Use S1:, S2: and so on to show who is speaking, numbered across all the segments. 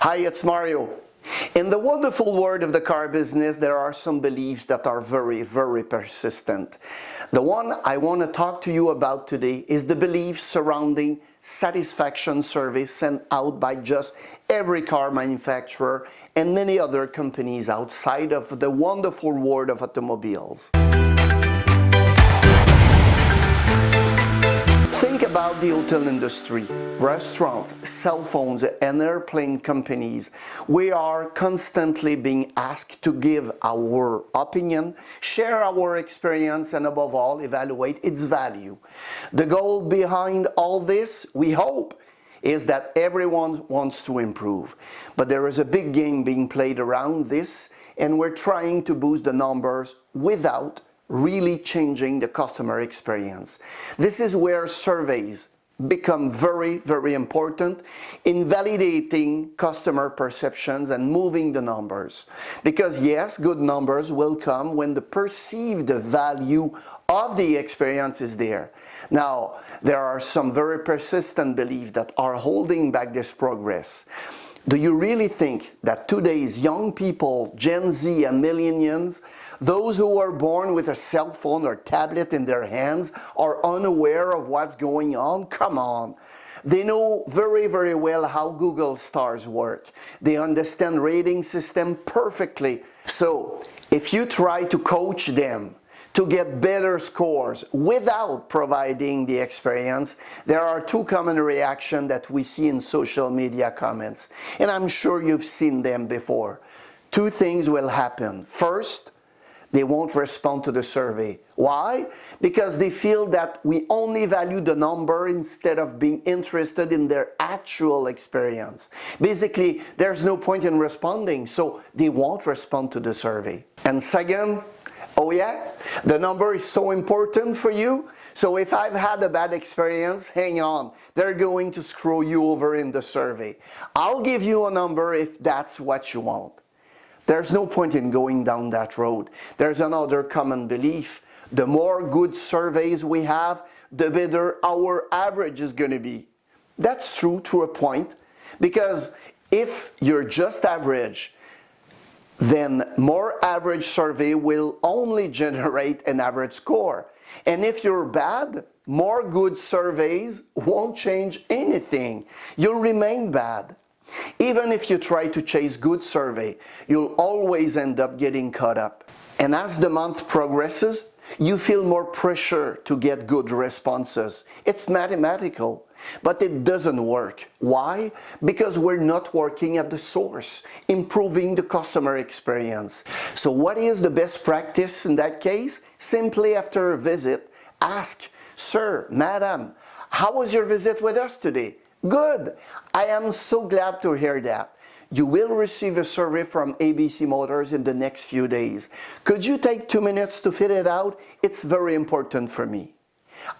S1: Hi, it's Mario. In the wonderful world of the car business, there are some beliefs that are very, very persistent. The one I want to talk to you about today is the belief surrounding satisfaction surveys sent out by just every car manufacturer and many other companies outside of the wonderful world of automobiles. Think about the hotel industry, restaurants, cell phones, and airplane companies. We are constantly being asked to give our opinion, share our experience, and above all, evaluate its value. The goal behind all this, we hope, is that everyone wants to improve. But there is a big game being played around this, and we're trying to boost the numbers without really changing the customer experience. This is where surveys become very, very important in validating customer perceptions and moving the numbers. Because yes, good numbers will come when the perceived value of the experience is there. Now, there are some very persistent beliefs that are holding back this progress. Do you really think that today's young people, Gen Z and millennials, those who are born with a cell phone or tablet in their hands, are unaware of what's going on? Come on. They know very, very well how Google stars work. They understand rating system perfectly. So if you try to coach them to get better scores without providing the experience, there are two common reactions that we see in social media comments, and I'm sure you've seen them before. Two things will happen. First, they won't respond to the survey. Why? Because they feel that we only value the number instead of being interested in their actual experience. Basically, there's no point in responding, so they won't respond to the survey. And second, oh yeah, the number is so important for you, so if I've had a bad experience, hang on, they're going to screw you over in the survey. I'll give you a number if that's what you want. There's no point in going down that road. There's another common belief. The more good surveys we have, the better our average is going to be. That's true to a point, because if you're just average, then more average survey will only generate an average score. And if you're bad, more good surveys won't change anything. You'll remain bad. Even if you try to chase good survey, you'll always end up getting caught up. And as the month progresses, you feel more pressure to get good responses. It's mathematical, but it doesn't work. Why? Because we're not working at the source, improving the customer experience. So what is the best practice in that case? Simply after a visit, ask, "Sir, madam, how was your visit with us today?" "Good. I am so glad to hear that. You will receive a survey from ABC Motors in the next few days. Could you take 2 minutes to fill it out? It's very important for me.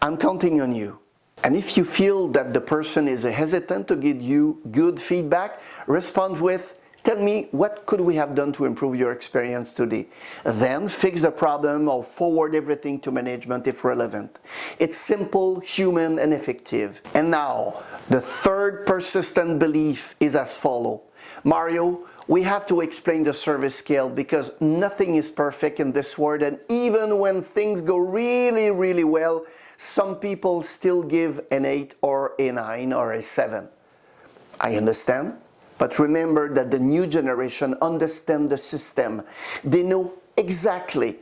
S1: I'm counting on you." And if you feel that the person is hesitant to give you good feedback, respond with, "Tell me, what could we have done to improve your experience today?" Then fix the problem or forward everything to management if relevant. It's simple, human, and effective. And now, the third persistent belief is as follows. "Mario, we have to explain the service scale because nothing is perfect in this world, and even when things go really, really well, some people still give an 8 or a 9 or a 7. I understand. But remember that the new generation understand the system. They know exactly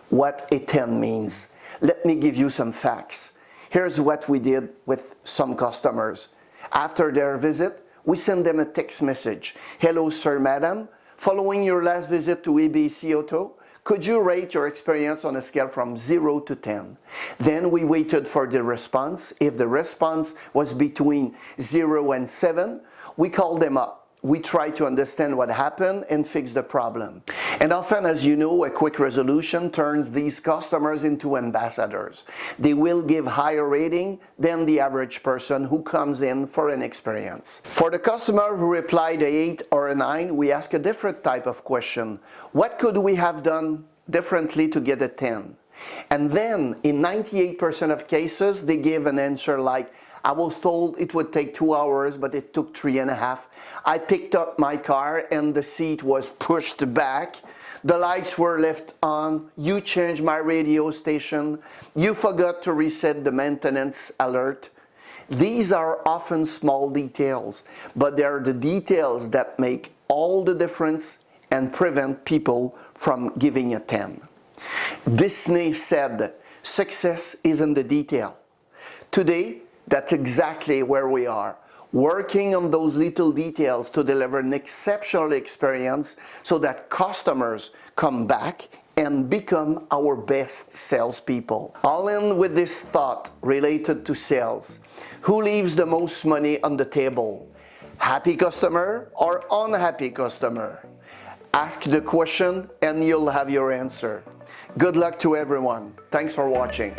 S1: what a 10 means. Let me give you some facts. Here's what we did with some customers. After their visit, we send them a text message. "Hello, sir, madam. Following your last visit to ABC Auto, could you rate your experience on a scale from 0 to 10? Then we waited for the response. If the response was between 0 and 7, we called them up. We try to understand what happened and fix the problem. And often, as you know, a quick resolution turns these customers into ambassadors. They will give higher rating than the average person who comes in for an experience. For the customer who replied an 8 or a 9, we ask a different type of question. What could we have done differently to get a 10? And then, in 98% of cases, they give an answer like, I was told it would take 2 hours, but it took 3.5. I picked up my car and the seat was pushed back. The lights were left on. You changed my radio station. You forgot to reset the maintenance alert. These are often small details, but they are the details that make all the difference and prevent people from giving a 10. Disney said, "Success is in the detail." Today, that's exactly where we are, working on those little details to deliver an exceptional experience so that customers come back and become our best salespeople. I'll end with this thought related to sales. Who leaves the most money on the table? Happy customer or unhappy customer? Ask the question and you'll have your answer. Good luck to everyone. Thanks for watching.